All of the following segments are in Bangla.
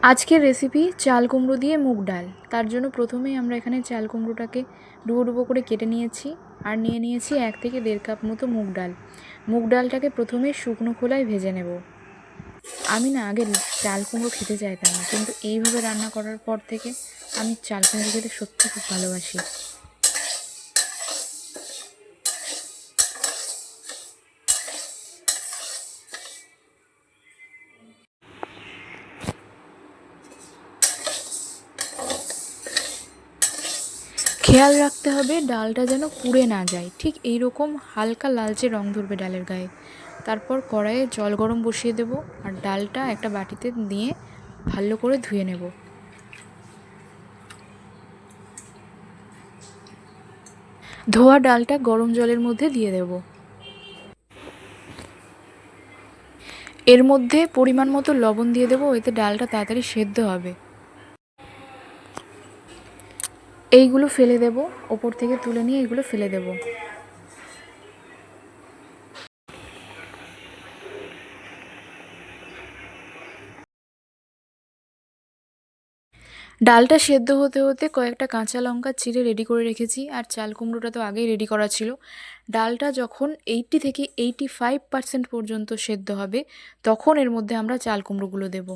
আজকের রেসিপি চাল কুমড়ো দিয়ে মুগ ডাল। তার জন্য প্রথমেই আমরা এখানে চাল কুমড়োটাকে ডুবো ডুবো করে কেটে নিয়েছি আর নিয়ে নিয়েছি 1 থেকে 1.5 কাপ মতো মুগ ডাল। মুগ ডালটাকে প্রথমে শুকনো খোলায় ভেজে নেব। আমি না আগে চাল কুমড়ো খেতে চাইতাম না, কিন্তু এইভাবে রান্না করার পর থেকে আমি চাল কুমড়ো খেতে সত্যি খুব ভালোবাসি। খেয়াল রাখতে হবে ডালটা যেন পুড়ে না যায়, ঠিক এই রকম হালকা লালচে রং ধরবে ডালের গায়ে। তারপর কড়াইয়ে জল গরম বসিয়ে দেব আর ডালটা একটা বাটিতে দিয়ে ভালো করে ধুয়ে নেব। ধোয়া ডালটা গরম জলের মধ্যে দিয়ে দেব। এর মধ্যে পরিমাণ মতো লবণ দিয়ে দেবো, এতে ডালটা তাড়াতাড়ি সেদ্ধ হবে। এইগুলো ফেলে দেব, ওপর থেকে তুলে নিয়ে এইগুলো ফেলে দেব। ডালটা সেদ্ধ হতে হতে কয়েকটা কাঁচা লঙ্কা চিড়ে রেডি করে রেখেছি, আর চাল কুমড়োটা তো আগেই রেডি করা ছিল। ডালটা যখন 80 থেকে 85% পর্যন্ত সেদ্ধ হবে, তখন এর মধ্যে আমরা চাল কুমড়োগুলো দেব।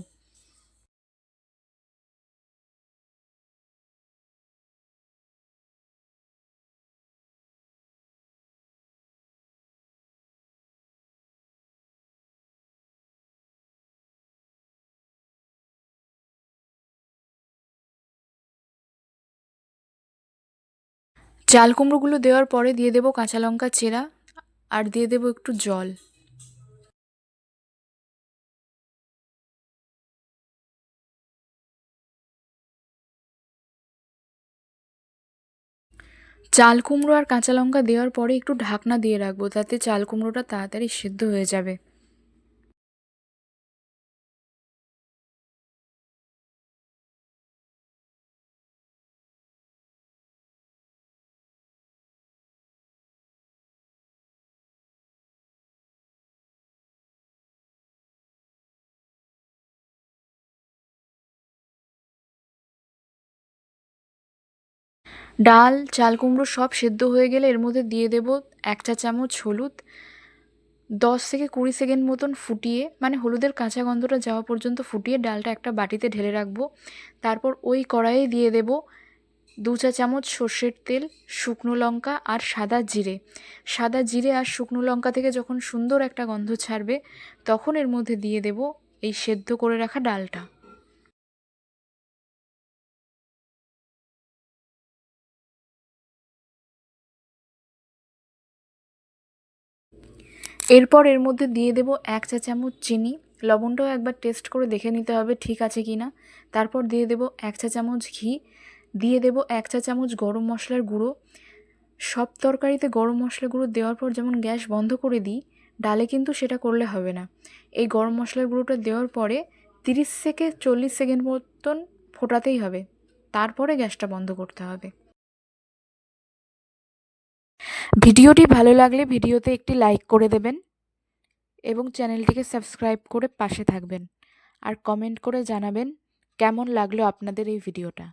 চাল কুমড়োগুলো দেওয়ার পরে দিয়ে দেব কাঁচা লঙ্কা চেরা আর দিয়ে দেব একটু জল। চাল কুমড়ো আর কাঁচা লঙ্কা দেওয়ার পরে একটু ঢাকনা দিয়ে রাখবো, তাতে চাল কুমড়োটা তাড়াতাড়ি সেদ্ধ হয়ে যাবে। ডাল চাল কুমড়ো সব সেদ্ধ হয়ে গেলে এর মধ্যে দিয়ে দেব 1 চা চামচ হলুদ। 10 থেকে 20 সেকেন্ড মতন ফুটিয়ে, মানে হলুদের কাঁচা গন্ধটা যাওয়া পর্যন্ত ফুটিয়ে ডালটা একটা বাটিতে ঢেলে রাখবো। তারপর ওই কড়াইয়ে দিয়ে দেব 2 চা চামচ সর্ষের তেল, শুকনো লঙ্কা আর সাদা জিরে। সাদা জিরে আর শুকনো লঙ্কা থেকে যখন সুন্দর একটা গন্ধ ছাড়বে, তখন এর মধ্যে দিয়ে দেব এই সেদ্ধ করে রাখা ডালটা। এরপর এর মধ্যে দিয়ে দেব 1 চা চামচ চিনি। লবণটাও একবার টেস্ট করে দেখে নিতে হবে ঠিক আছে কি না। তারপর দিয়ে দেব 1 চা চামচ ঘি, দিয়ে দেব 1 চা চামচ গরম মশলার গুঁড়ো। সব তরকারিতে গরম মশলা গুঁড়ো দেওয়ার পর যেমন গ্যাস বন্ধ করে দিই, ডালে কিন্তু সেটা করলে হবে না। এই গরম মশলার গুঁড়োটা দেওয়ার পরে 30 থেকে 40 সেকেন্ড মতন ফোটাতেই হবে, তারপরে গ্যাসটা বন্ধ করতে হবে। ভিডিওটি ভালো লাগলে ভিডিওতে একটি লাইক করে দেবেন এবং চ্যানেলটিকে সাবস্ক্রাইব করে পাশে থাকবেন, আর কমেন্ট করে জানাবেন কেমন লাগলো আপনাদের এই ভিডিওটা।